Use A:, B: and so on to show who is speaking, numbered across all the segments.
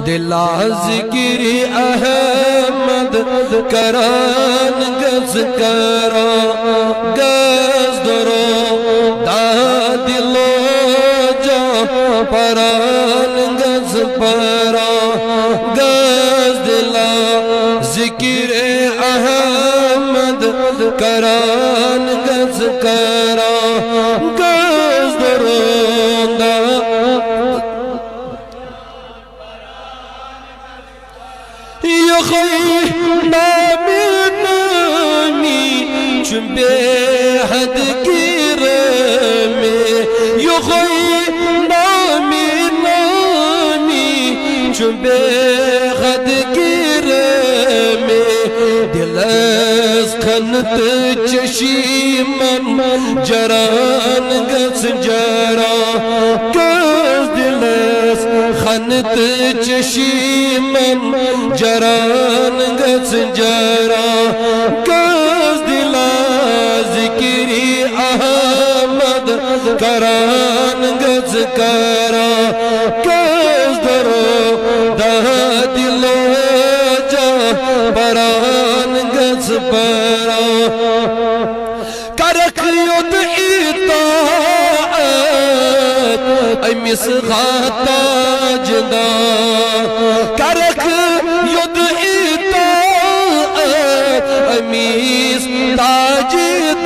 A: دلا ذکر احمد کران گز کرا گز درو دا دلو جا پران گز پرا گز دلا ذکر احمد کران گز کرا گز درو دا نامی نامی چون بے حد گیر میں نامی نامی چون بے حد گیر میں دل از خنت چشیمن جران گز جرا گز دل از خنت چشیمن جران گز جرا گز دلا ذکری احمد کران گز کرا گز درو دا دلو جا بران گز برا کرک ید اطاعت امیس غاتا جدا کرک ید اطاعت امیس تاج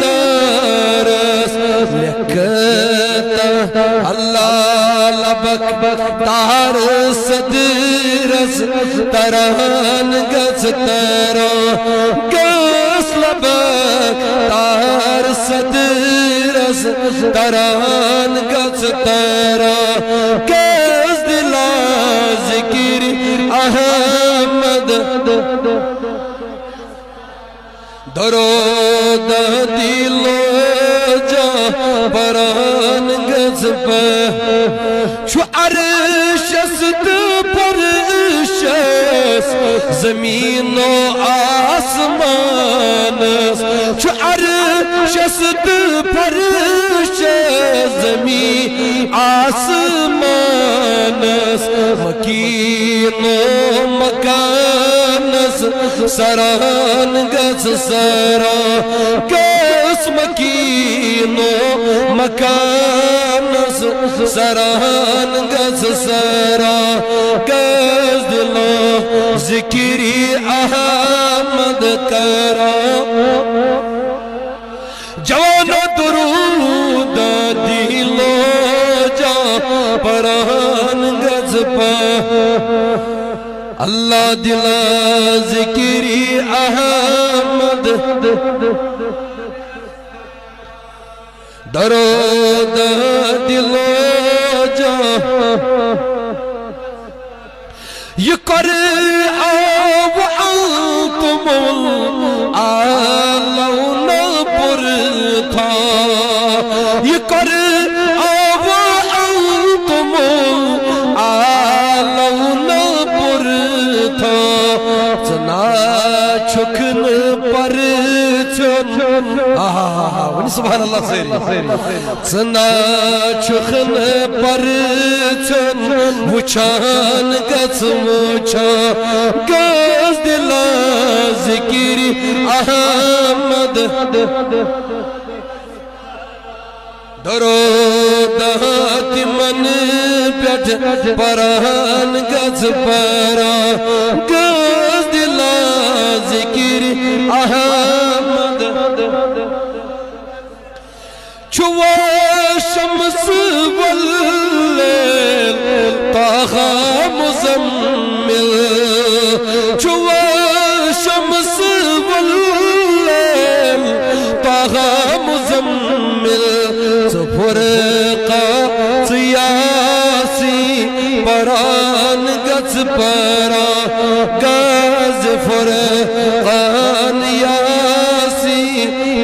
A: درس لکتا اللہ لبک تار صدرس تران گز ترا گز لبک تار صدرس تران گز ترا گز دلا ذکر احمد درود دلو جا بران گز پر شو عرش است پرش زمین و آسمان شو عرش است پرش زمین آسمان مکین و مکان سران گز سرا گز مکین و مکان سران گز سرا گز دلو ذکری احمد کرا جوانا درود دلو جا پران گز پر اللہ دلا ذکری احمد درود دلو جا یہ کر آو انتم آلون پر تھا یہ کر آو انتم آلون پر تھا چنا چھکن پر چن ونی سبحان اللہ سیری چنا چھکن پر چن وچان گز وچا گز دلا ذکری احمد درود من پیٹ پران گز پرا گز دلا ذکری احمد چوا شمس واللیل طاہا مزمل چوا شمس واللیل طاہا مزمل فرقہ سیاسی پران گز پرا گز فرقان یاسی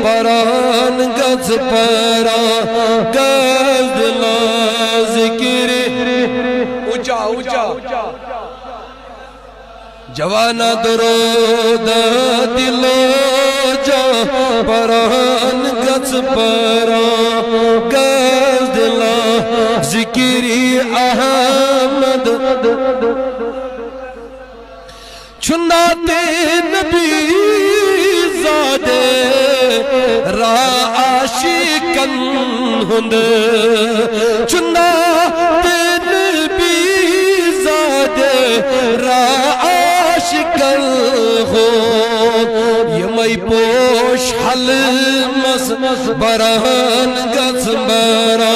A: پران گز پرا گز دلا ذکر اونچا اونچا جوانا درود دلو جا پران گز پرا گز دلا ذکری احمد چناتے نبی زادے را عاشقن ہند چناتے نبی زادے را عاشقن ہند یمی پوش حلمس بران گز برا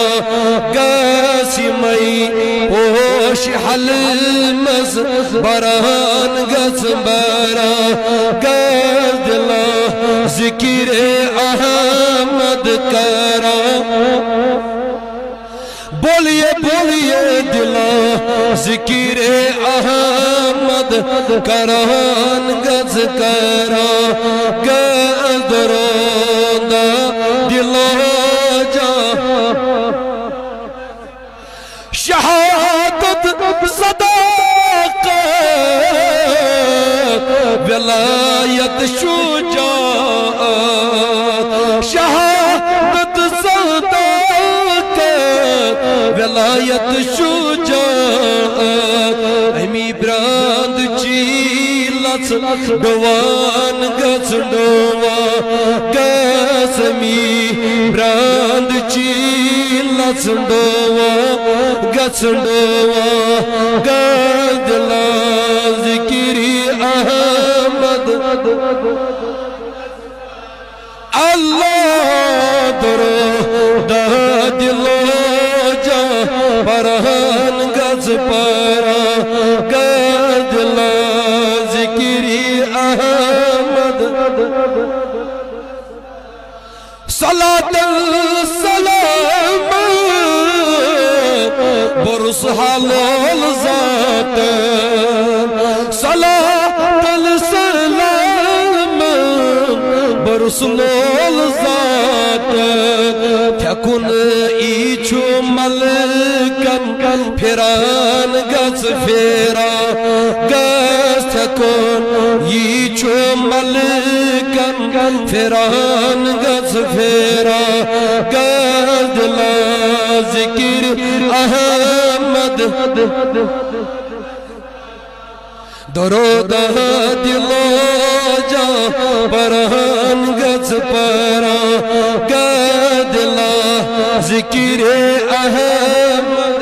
A: گس یمی پوش حلمس بران گز برا گز دلا ذکر احمد کرا بولیے بولیے دلا ذکر احمد کران گز کرا گز درودہ دلا جا شہادت صداقت ولایت شجاعت شہادت صداقت ولایت شجاعت امی براند چیلس ڈوان گز ڈوا گز امی براند چیلس ڈوا گز ڈوا گز دلا ذکری احمد اللہ درود دلو جا برہن گز پرا گز دلا ذکری احمد صلاة السلام برس حلال ذات صلاة السلام برس حلال ذات تھکن ایچو ملکن پھران گز پھیرا گز تھکن ایچو ملکن پھران گز پھیرا گز دلا ذکر احمد درود دلو جا برہن گز پرا گز دلا ذکر احمد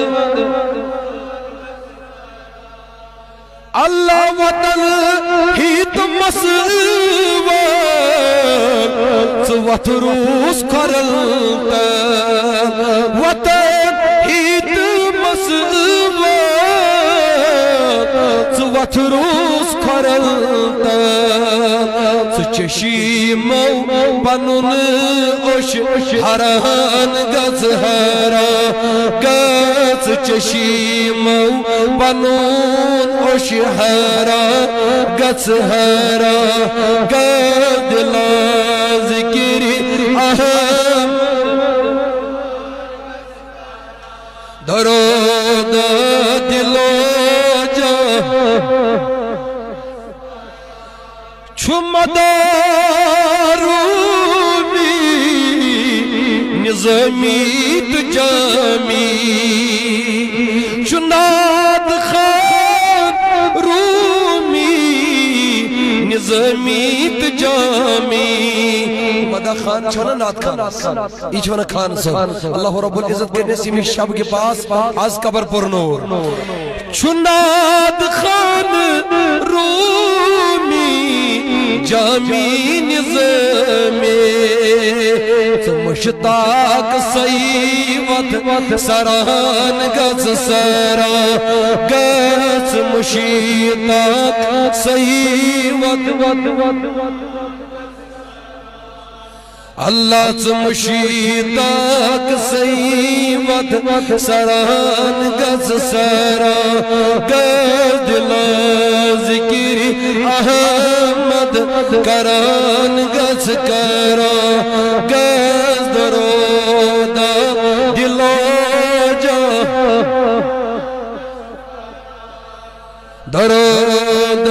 A: اللہ وطن ہیت مسوات وطروس کرلتا وطن ہیت مسوات وطروس کرلتا چشیمو بنون اوش حران گز ہرا گز چشیمو بنون اوش حرا گز ہرا گز دلا ذکری احمد درود دلو جا چھمدارومی نظامی تجامی چناد خان رومی نظامی تجامی مدہ خان چھونا نات خان ای چھونا خان سب اللہ رب العزت کے نسیمی شب کے پاس آز قبر پر نور چناد خان رومی جامی نظامی مشتاق سیوت سران گز سرا گز مشتاق سیوت اللہ مشتاق سیوت سران گز سرا گز دلا ذکری احمد کران گز کرا گز درود دلو جا درود